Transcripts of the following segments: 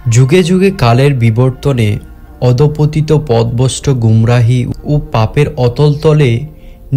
যুগে যুগে কালের বিবর্তনে অধপতিত পথভ্রষ্ট গুমরাহি ও পাপের অতলতলে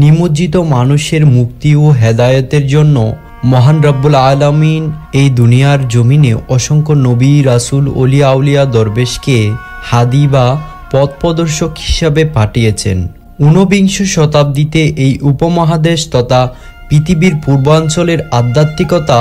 নিমজ্জিত মানুষের মুক্তি ও হেদায়েতের জন্য মহান রব্বুল আলামিন এই দুনিয়ার জমিনে অসংখ্য নবী, রাসূল, ওলিয়া আউলিয়া দরবেশকে হাদি বা পথ প্রদর্শক হিসাবে পাঠিয়েছেন। ঊনবিংশ শতাব্দীতে এই উপমহাদেশ তথা পৃথিবীর পূর্বাঞ্চলের আধ্যাত্মিকতা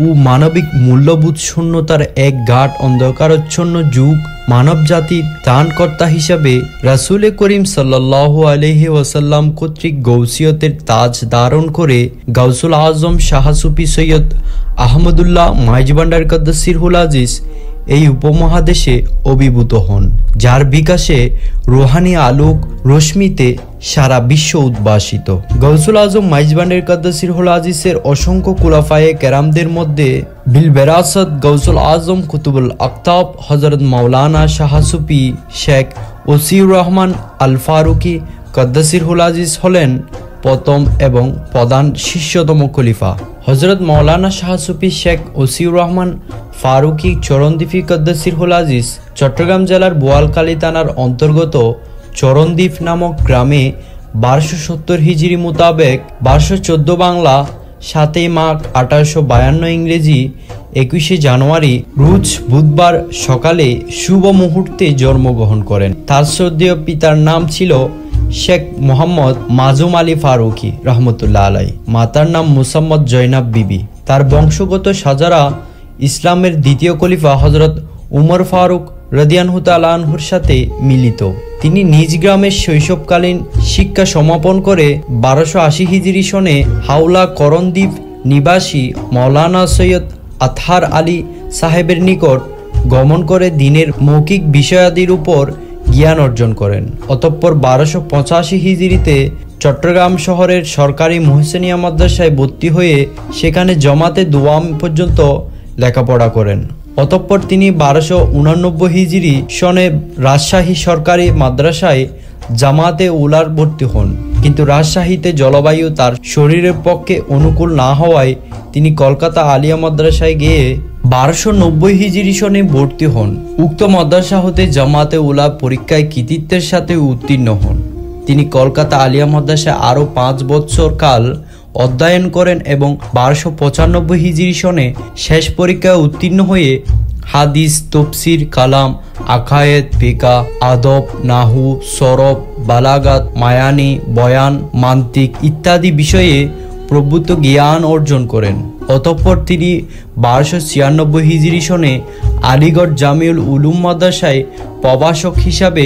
ও মানবিক মূল্যবোধ শূন্যতার এক গাঢ় অন্ধকারাচ্ছন্ন যুগ মানবজাতির ত্রাণকর্তা হিসাবে রাসূল করিম সাল্লাল্লাহু আলাইহি ওয়াসাল্লাম কর্তৃক গৌসিয়তের তাজ ধারণ করে গাউসুল আজম শাহ সুফি সৈয়দ আহমদুল্লাহ মাইজভান্ডারী কদ্দুসিরহুল আজিজ এই উপমহাদেশে অভিভূত হন, যার বিকাশে রুহানি আলোক রশ্মিতে সারা বিশ্ব উদ্ভাসিত। গাউসুল আজম মাইজভান্ডারী কদ্দুসিরহুল আজিজের অসংখ্য খুলাফায়ে কেরামদের মধ্যে বিল বেরাসত গাউসুল আজম কুতুবুল আকতাব হযরত মাওলানা শাহ সুফি শেখ ওসিউর রহমান আল ফারুকি কদ্দুসিরহুল আজিজ হলেন প্রথম এবং প্রধান শিষ্যতম খলিফা। হযরত মাওলানা শাহ সুফি শেখ ওসিউর রহমান ফারুকি চরণদ্বীপী কদ্দুসিরহুল আজিজ চট্টগ্রাম জেলার বোয়ালখালী থানার অন্তর্গত চরণদ্বীপ নামক গ্রামে 1270 হিজরি মোতাবেক 1214 বাংলা 7 মাঘ 1852 ইংরেজি 21 জানুয়ারি রোজ বুধবার সকালে শুভ মুহূর্তে জন্মগ্রহণ করেন। তার শ্রদ্ধেয় পিতার নাম ছিল শেখ মোহাম্মদ মাজুম আলী ফারুকি রহমতুল্লাহ আলাই, মাতার নাম মুসাম্মদ জৈনাব বিবি। তার বংশগত সাজারা ইসলামের দ্বিতীয় খলিফা হযরত উমর ফারুক রাদিয়াল্লাহু তাআলা আনহুর সাথে মিলিত। তিনি নিজ গ্রামের শৈশবকালীন শিক্ষা সমাপন করে 1280 হিজরি সনে হাওলা করণদ্বীপ নিবাসী মাওলানা সৈয়দ আতহার আলী সাহেবের নিকট গমন করে দিনের মৌখিক বিষয়াদির উপর জ্ঞান অর্জন করেন। অতঃপর 1285 হিজরিতে চট্টগ্রাম শহরের সরকারি মুহসিনিয়া মাদ্রাসায় ভর্তি হয়ে সেখানে জমাতে দোয়াম পর্যন্ত লেখাপড়া করেন। অতঃপর তিনি 1289 হিজরি সনে রাজশাহী সরকারি মাদ্রাসায় জামাতে উলার ভর্তি হন, কিন্তু রাজশাহীতে জলবায়ু তার শরীরের পক্ষে অনুকূল না হওয়ায় তিনি কলকাতা আলিয়া মাদ্রাসায় গিয়ে 1290 হিজরি সনে ভর্তি হন। উক্ত মাদ্রাসা হতে জামাতে উলা পরীক্ষায় কৃতিত্বের সাথে উত্তীর্ণ হন। তিনি কলকাতা আলিয়া মাদ্রাসায় আরও 5 বছর কাল অধ্যয়ন করেন এবং 1295 হিজরি সনে শেষ পরীক্ষায় উত্তীর্ণ হয়ে হাদিস, তফসির, কালাম, আকায়েদ, ফিকা, আদব, নাহু, সরব, বালাগাত, মায়ানি, বয়ান, মান্তিক ইত্যাদি বিষয়ে প্রভূত জ্ঞান অর্জন করেন। অতঃপর তিনি 1296 হিজরি সনে আলিগড় জামিউল উলুম মাদ্রাসায় প্রভাষক হিসাবে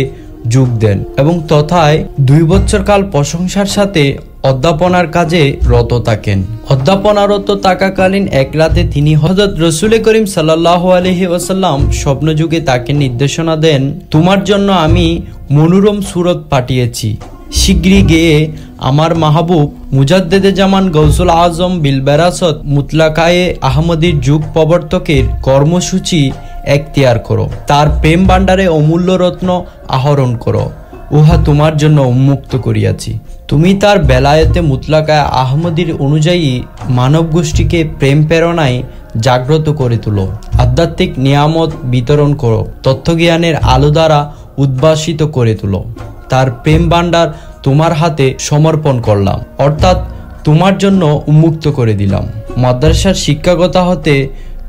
যোগ দেন এবং তথায় 2 বছর কাল প্রশংসার সাথে অধ্যাপনার কাজে রত থাকেন। অধ্যাপনারত থাকাকালীন এক রাতে তিনি হযরত রাসূল করিম সাল্লাল্লাহু আলাইহি ওয়াসাল্লাম স্বপ্নযুগে তাকে নির্দেশনা দেন, তোমার জন্য আমি মনোরম সুরত পাঠিয়েছি, শীঘ্রই গিয়ে আমার মাহবুব মুজাদ্দেদে জামান গাউসুল আজম বিল বেরাসত মুতলাকায়ে আহমদীর যুগ প্রবর্তকের কর্মসূচি এখতিয়ার করো, তার প্রেম ভাণ্ডারে অমূল্য রত্ন আহরণ করো, উহা তোমার জন্য উন্মুক্ত করিয়াছি। তুমি তার বেলায়েতে মুতলাকায়ে আহমদীর অনুযায়ী মানব গোষ্ঠীকে প্রেম প্রেরণায় জাগ্রত করে তুলো, আধ্যাত্মিক নিয়ামত বিতরণ করো, তত্ত্বজ্ঞানের আলো দ্বারা উদ্ভাসিত করে তুলো। তার প্রেম ভাণ্ডার তোমার হাতে সমর্পণ করলাম, অর্থাৎ তোমার জন্য উন্মুক্ত করে দিলাম। মাদ্রাসার শিক্ষকতা হতে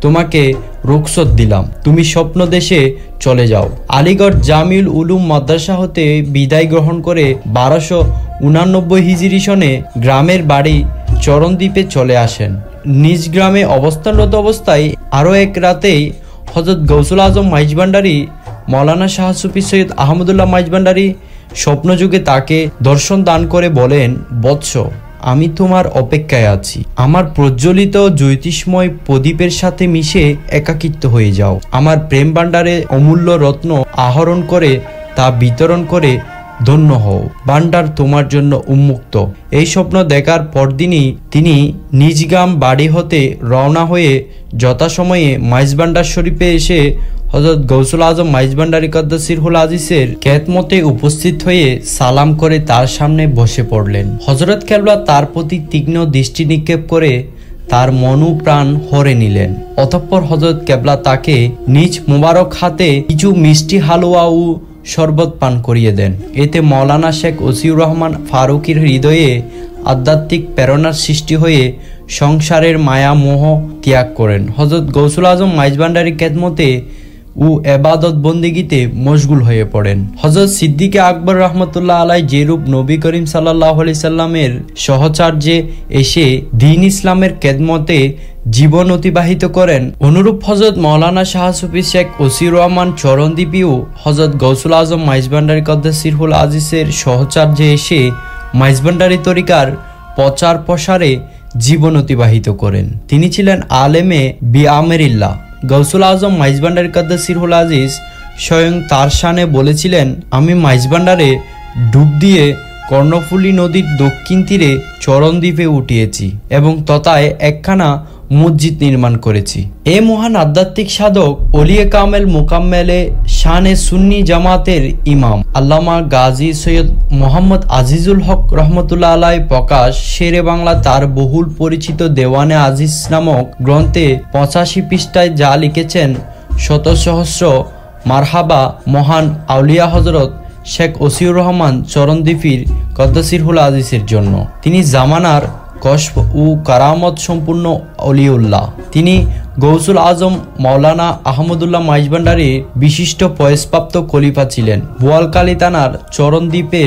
তোমাকে রুখসত দিলাম, তুমি স্বপ্ন দেশে চলে যাও। আলিগড় জামিউল উলুম মাদ্রাসা হতে বিদায় গ্রহণ করে 1289 হিজরি সনে গ্রামের বাড়ি চরণদ্বীপে চলে আসেন। নিজ গ্রামে অবস্থানরত অবস্থায় আরও এক রাতেই হযরত গাউসুল আজম মাইজভান্ডারী মাওলানা শাহ সুফি সৈয়দ আহমদুল্লাহ মাইজভান্ডারী স্বপ্নযুগে তাকে দর্শন দান করে বলেন, বৎস, আমি তোমার অপেক্ষায় আছি। আমার প্রজ্বলিত জ্যোতিষময় প্রদীপের সাথে মিশে একাকিত্ব হয়ে যাও। আমার প্রেম ভাণ্ডারে অমূল্য রত্ন আহরণ করে তা বিতরণ করে ধন্য হও, ভাণ্ডার তোমার জন্য উন্মুক্ত। এই স্বপ্ন দেখার পরদিনই তিনি নিজ গ্রাম বাড়ি হতে রওনা হয়ে যথাসময়ে মাইজভান্ডার শরীফে এসে হযরত গাউসুল আজম মাইজভান্ডারী কদ্দুসিরহুল আজিজের খেদমতে উপস্থিত হয়ে সালাম করে তার সামনে বসে পড়লেন। হযরত কেবলা তার প্রতি তীক্ষ্ণ দৃষ্টি নিক্ষেপ করে তার মনু প্রাণ হরে নিলেন। অতঃপর হযরত কেবলা তাকে নিজ মুবারক হাতে কিছু মিষ্টি হালুয়া ও শরবত পান করিয়ে দেন। এতে মাওলানা শেখ ওসিউর রহমান ফারুকীর হৃদয়ে আধ্যাত্মিক প্রেরণার সৃষ্টি হয়ে সংসারের মায়া মোহ ত্যাগ করেন। হযরত গৌসুল আজম মাইজভান্ডারী খেদমতে ও এবাদত বন্দেগীতে মশগুল হয়ে পড়েন। হযরত সিদ্দিকে আকবর রহমতুল্লাহ আলাই যেরূপ নবী করিম সাল্লাল্লাহু আলাইহি সাল্লামের সহচার্যে এসে দ্বীন ইসলামের খেদমতে জীবন অতিবাহিত করেন, অনুরূপ হযরত মাওলানা শাহ সুফি শেখ ওসিউর রহমান চরণদ্বীপীও হযরত গৌসুল আজম মাইজভান্ডারী কদ্দাসিরহুল আজিজের সহচার্যে এসে মাইজভান্ডারী তরিকার প্রচার প্রসারে জীবন অতিবাহিত করেন। তিনি ছিলেন আলেমে বিআমেরিল্লাহ। গৌসুল আজম মাইজভান্ডারী কদ্দাসিরহুল আজিজ স্বয়ং তার শানে বলেছিলেন, আমি মাইজভান্ডারে ডুব দিয়ে কর্ণফুলী নদীর দক্ষিণ তীরে চরণদ্বীপে উঠিয়েছি এবং তথায় একখানা মসজিদ নির্মাণ করেছি। এ মহান আধ্যাত্মিক সাধক ওলিয়ে কামেল মোকাম্মেলে শানে সুন্নি জামাতের ইমাম আল্লামা গাজী সৈয়দ মোহাম্মদ আজিজুল হক রহমতুল্লাহ আলাই প্রকাশ শেরে বাংলা তার বহুল পরিচিত দেওয়ানে আজিজ নামক গ্রন্থে 85 পৃষ্ঠায় যা লিখেছেন, শত সহস্র মারহাবা মহান আউলিয়া হজরত শেখ ওসিউর রহমান চরণদ্বীপীর কদ্দাসিরহুল আজিজের জন্য। তিনি জামানার কশফ ও কারামত সম্পূর্ণ অলিউল্লাহ। তিনি গৌসুল আজম মাওলানা আহমদুল্লাহ মাইজভান্ডারীর বিশিষ্ট ফয়েজপ্রাপ্ত খলিফা ছিলেন। বোয়ালখালী থানার চরণদ্বীপে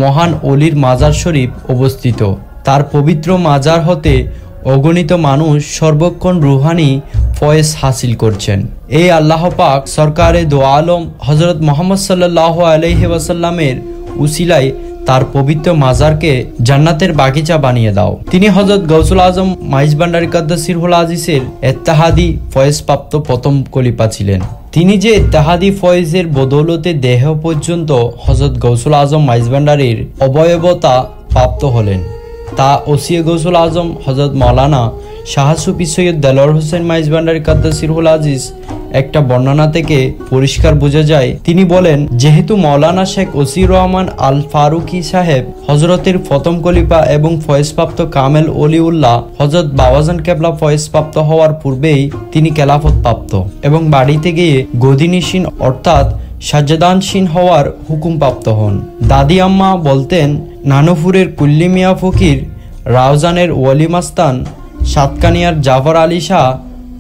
মহান অলির মাজার শরীফ অবস্থিত। তার পবিত্র মাজার হতে অগণিত মানুষ সর্বক্ষণ রুহানি ফয়েজ হাসিল করছেন। এই আল্লাহ পাক সরকারে দো আলম হজরত মোহাম্মদ সাল্লাল্লাহু আলাইহি ওয়াসাল্লামের উসিলায় তার পবিত্র মাজারকে জান্নাতের বাগিচা বানিয়ে দাও। তিনি হযরত গৌসুল আজম মাইজভান্ডারী কদ্দাসিরহুল আজিজের ইত্তেহাদি ফয়েজপ্রাপ্ত প্রথম খলিফা ছিলেন। তিনি যে ইত্তেহাদি ফয়েজের বদৌলতে দেহ পর্যন্ত হযরত গৌসুল আজম মাইজভান্ডারীর অবয়বতা প্রাপ্ত হলেন, তা ওসিয়ে গৌসুল আজম হযরত মাওলানা শাহ সুফি সৈয়দ দেলোয়ার হোসেন মাইজভান্ডারী কদ্দাসিরহুল আজিজ একটা বর্ণনা থেকে পরিষ্কার বোঝা যায়। তিনি বলেন, যেহেতু মাওলানা শেখ ওসিউর রহমান আল ফারুকি সাহেব হজরতের প্রথম খলিফা এবং ফয়েজপ্রাপ্ত কামেল অলিউল্লাহ হজরত বাবাজান কেবলা ফয়েজপ্রাপ্ত হওয়ার পূর্বেই তিনি খেলাফত প্রাপ্ত এবং বাড়িতে গিয়ে গদিনিসীন অর্থাৎ সাজ্জাদানসীন হওয়ার হুকুম প্রাপ্ত হন। দাদি আম্মা বলতেন, নানুপুরের কুল্লি মিয়া ফকির, রাউজানের ওয়ালি মাস্তান, সাতকানিয়ার জাফর আলী শাহ,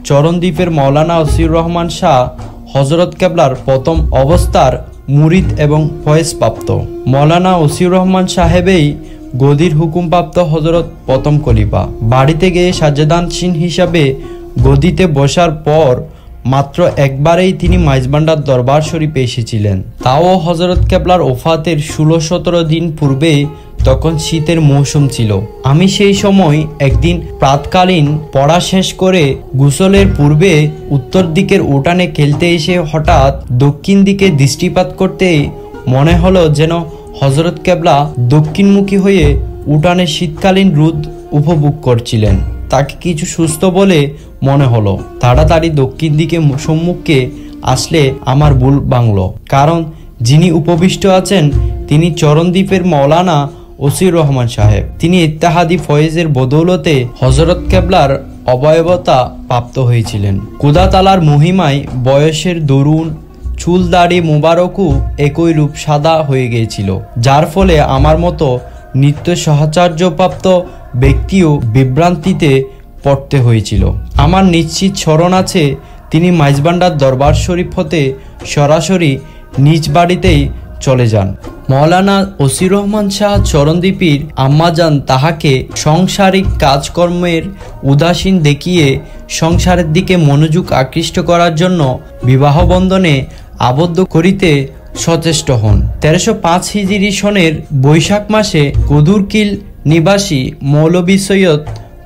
চরণদ্বীপের মাওলানা ওসিউর রহমান শাহ হজরত কেবলার প্রথম অবস্থার মুরিদ এবং ফয়েজপ্রাপ্ত। মাওলানা ওসিউর রহমান সাহেবেই গদির হুকুমপ্রাপ্ত হজরত প্রথম খলিফা। বাড়িতে গিয়ে সাজ্জাদানসীন হিসাবে গদিতে বসার পর মাত্র একবারেই তিনি মাইজভান্ডার দরবার শরীফে এসেছিলেন, তাও হজরত কেবলার ওফাতের 16-17 দিন পূর্বে। তখন শীতের মৌসুম ছিল। আমি সেই সময় একদিন প্রাতকালীন পড়া শেষ করে গোসলের পূর্বে উত্তর দিকের উঠানে খেলতে এসে হঠাৎ দক্ষিণ দিকে দৃষ্টিপাত করতে মনে হলো যেন হজরত কেবলা দক্ষিণমুখী হয়ে উঠানে শীতকালীন রোদ উপভোগ করছিলেন। তাকে কিছু সুস্থ বলে মনে হলো। তাড়াতাড়ি দক্ষিণ দিকে সম্মুখে আসলে আমার ভুল ভাঙল, কারণ যিনি উপবিষ্ট আছেন তিনি চরণদ্বীপের মাওলানা ওসিউর রহমান সাহেব। তিনি ইত্তেহাদি ফয়েজের বদৌলতে হজরত কেবলার অবয়বতা প্রাপ্ত হয়েছিলেন। খোদা তাআলার মহিমায় বয়সের দরুন চুল দাড়ি মুবারকও একই রূপ সাদা হয়ে গিয়েছিল, যার ফলে আমার মতো নিত্য সহচার্যপ্রাপ্ত ব্যক্তিও বিভ্রান্তিতে পড়তে হয়েছিল। আমার নিশ্চিত স্মরণ আছে তিনি মাইজভান্ডার দরবার শরীফ হতে সরাসরি নিজ বাড়িতেই চলে যান। মাওলানা ওসিউর রহমান শাহ চরণদ্বীপীর আম্মাজান তাহাকে সাংসারিক কাজকর্মের উদাসীন দেখিয়ে সংসারের দিকে মনোযোগ আকৃষ্ট করার জন্য বিবাহ বন্ধনে আবদ্ধ করিতে সচেষ্ট হন। 1305 হিজরি সনের বৈশাখ মাসে কদুরকিল নিবাসী মৌলভী সৈয়দ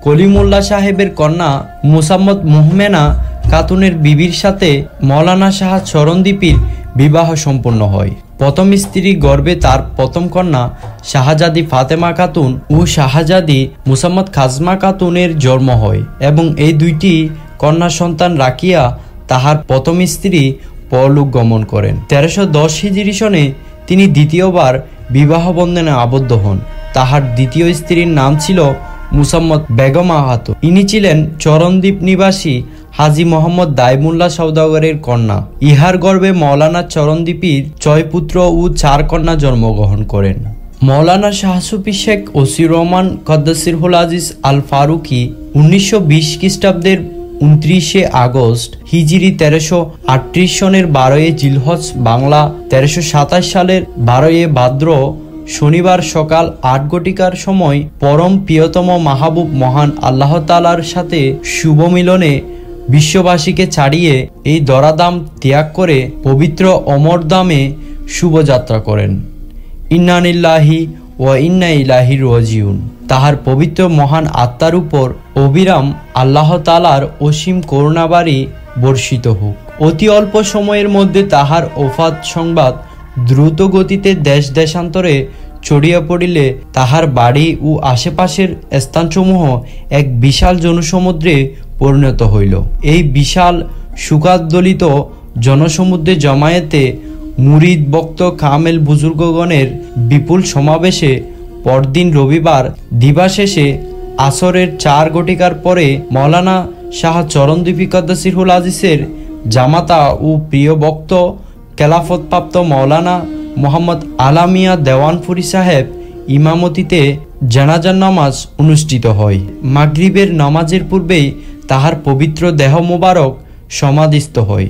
কলিমুল্লাহ সাহেবের কন্যা মুসাম্মদ মোহমেনা খাতুনের বিবির সাথে মাওলানা শাহ চরণদ্বীপীর বিবাহ সম্পন্ন হয়। প্রথম স্ত্রী গর্ভে তার প্রথম কন্যা শাহজাদি ফাতেমা খাতুন ও শাহজাদি মুসাম্মদ খাজমা খাতুনের জন্ম হয় এবং এই দুইটি কন্যা সন্তান রাখিয়া তাহার প্রথম স্ত্রী পরলোক গমন করেন। 1310 হিজরি সনে তিনি দ্বিতীয়বার বিবাহ বন্ধনে আবদ্ধ হন। তাহার দ্বিতীয় স্ত্রীর নাম ছিল মুসাম্মদ বেগম আহাতো। ইনি ছিলেন চরণদ্বীপ নিবাসী হাজী মোহাম্মদ দাইমুল্লাহ সওদাগরের কন্যা। ইহার গর্ভে মৌলানা চরণদ্বীপীর 6 পুত্র ও 4 কন্যা জন্মগ্রহণ করেন। মৌলানা শাহ সুফি শেখ ওসির রহমান কদ্দাসিরহুল আজিজ আল ফারুকি 1920 খ্রিস্টাব্দের 29শে আগস্ট হিজরি 1338 সনের 12 জিলহজ বাংলা 1327 সালের 12 ভাদ্র শনিবার সকাল 8 ঘটিকার সময় পরম প্রিয়তম মাহবুব মহান আল্লাহ তাআলার সাথে শুভ মিলনে বিশ্ববাসীকে ছাড়িয়ে এই দরাদাম ত্যাগ করে পবিত্র অমরদামে শুভযাত্রা করেন। ইন্না লিল্লাহি ওয়া ইন্না ইলাইহি রাজিউন। তাহার পবিত্র মহান আত্মার উপর অবিরাম আল্লাহ তাআলার অসীম করুণাবাড়ি বর্ষিত হোক। অতি অল্প সময়ের মধ্যে তাহার ওফাত সংবাদ দ্রুত গতিতে দেশ দেশান্তরে ছড়িয়ে পড়িলে তাহার বাড়ি ও আশেপাশের স্থানসমূহ এক বিশাল জনসমুদ্রে পরিণত হইল। এই বিশাল সুখাদ্দলিত জনসমুদ্রে জমায়েতে মুরিদ ভক্ত কামেল বুজুর্গগণের বিপুল সমাবেশে পরদিন রবিবার দিবাশেষে আসরের 4 ঘটিকার পরে মৌলানা শাহ চরণদ্বীপী কদ্দাসিরহুল আজিজের জামাতা ও প্রিয় ভক্ত খেলাফতপ্রাপ্ত মৌলানা মোহাম্মদ আলামিয়া দেওয়ানপুরি সাহেব ইমামতিতে জানাজার নামাজ অনুষ্ঠিত হয়। মাগরিবের নামাজের পূর্বেই তাহার পবিত্র দেহ মোবারক সমাধিস্থ হয়।